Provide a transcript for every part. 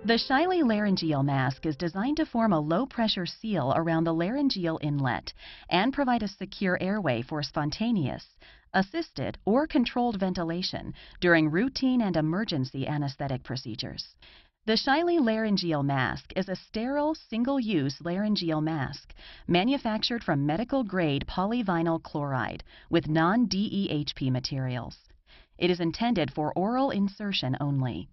The Shiley Laryngeal mask is designed to form a low-pressure seal around the laryngeal inlet and provide a secure airway for spontaneous, assisted, or controlled ventilation during routine and emergency anesthetic procedures. The Shiley Laryngeal mask is a sterile, single-use laryngeal mask manufactured from medical-grade polyvinyl chloride with non-DEHP materials. It is intended for oral insertion only.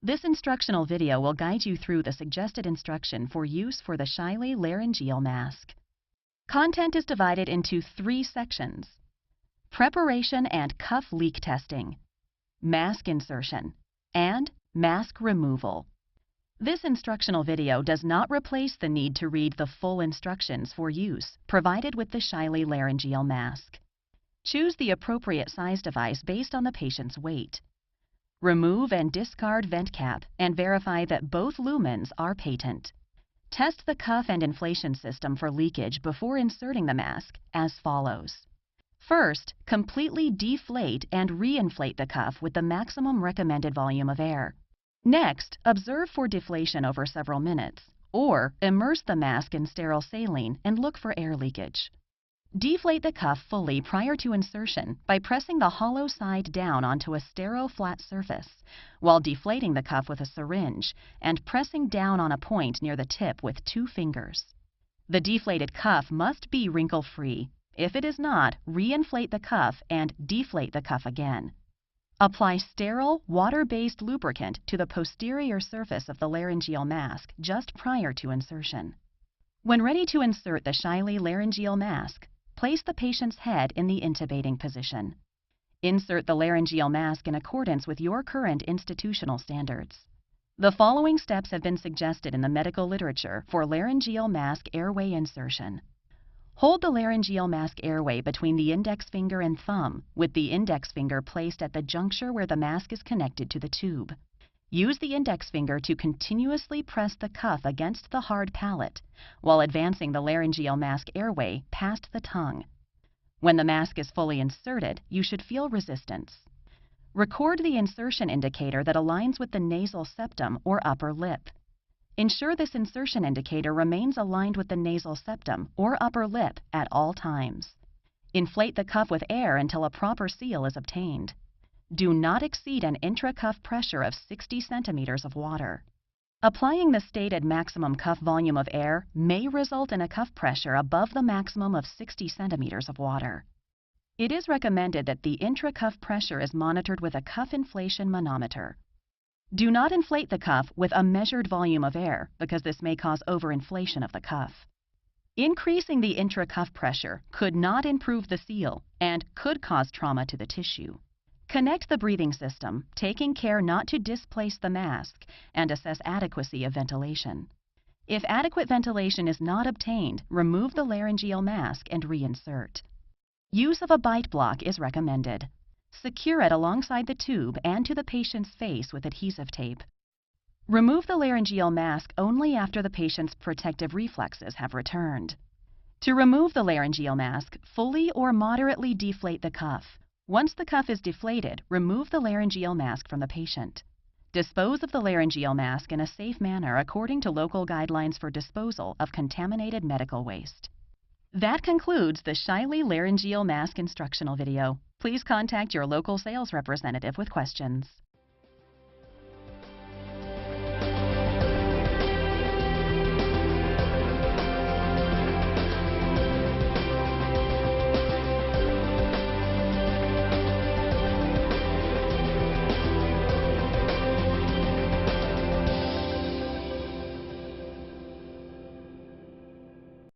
This instructional video will guide you through the suggested instruction for use for the Shiley Laryngeal mask. Content is divided into 3 sections: preparation and cuff leak testing, mask insertion, and mask removal. This instructional video does not replace the need to read the full instructions for use provided with the Shiley Laryngeal mask. Choose the appropriate size device based on the patient's weight. Remove and discard vent cap and verify that both lumens are patent. Test the cuff and inflation system for leakage before inserting the mask as follows. First, completely deflate and reinflate the cuff with the maximum recommended volume of air. Next, observe for deflation over several minutes, or immerse the mask in sterile saline and look for air leakage. Deflate the cuff fully prior to insertion by pressing the hollow side down onto a sterile flat surface, while deflating the cuff with a syringe and pressing down on a point near the tip with 2 fingers. The deflated cuff must be wrinkle-free. If it is not, reinflate the cuff and deflate the cuff again. Apply sterile, water-based lubricant to the posterior surface of the laryngeal mask just prior to insertion. When ready to insert the Shiley Laryngeal mask, place the patient's head in the intubating position. Insert the laryngeal mask in accordance with your current institutional standards. The following steps have been suggested in the medical literature for laryngeal mask airway insertion. Hold the laryngeal mask airway between the index finger and thumb, with the index finger placed at the juncture where the mask is connected to the tube. Use the index finger to continuously press the cuff against the hard palate while advancing the laryngeal mask airway past the tongue. When the mask is fully inserted, you should feel resistance. Record the insertion indicator that aligns with the nasal septum or upper lip. Ensure this insertion indicator remains aligned with the nasal septum or upper lip at all times. Inflate the cuff with air until a proper seal is obtained. Do not exceed an intra-cuff pressure of 60 centimeters of water. Applying the stated maximum cuff volume of air may result in a cuff pressure above the maximum of 60 centimeters of water. It is recommended that the intra-cuff pressure is monitored with a cuff inflation manometer. Do not inflate the cuff with a measured volume of air because this may cause overinflation of the cuff. Increasing the intra-cuff pressure could not improve the seal and could cause trauma to the tissue. Connect the breathing system, taking care not to displace the mask, and assess adequacy of ventilation. If adequate ventilation is not obtained, remove the laryngeal mask and reinsert. Use of a bite block is recommended. Secure it alongside the tube and to the patient's face with adhesive tape. Remove the laryngeal mask only after the patient's protective reflexes have returned. To remove the laryngeal mask, fully or moderately deflate the cuff. Once the cuff is deflated, remove the laryngeal mask from the patient. Dispose of the laryngeal mask in a safe manner according to local guidelines for disposal of contaminated medical waste. That concludes the Shiley Laryngeal mask instructional video. Please contact your local sales representative with questions.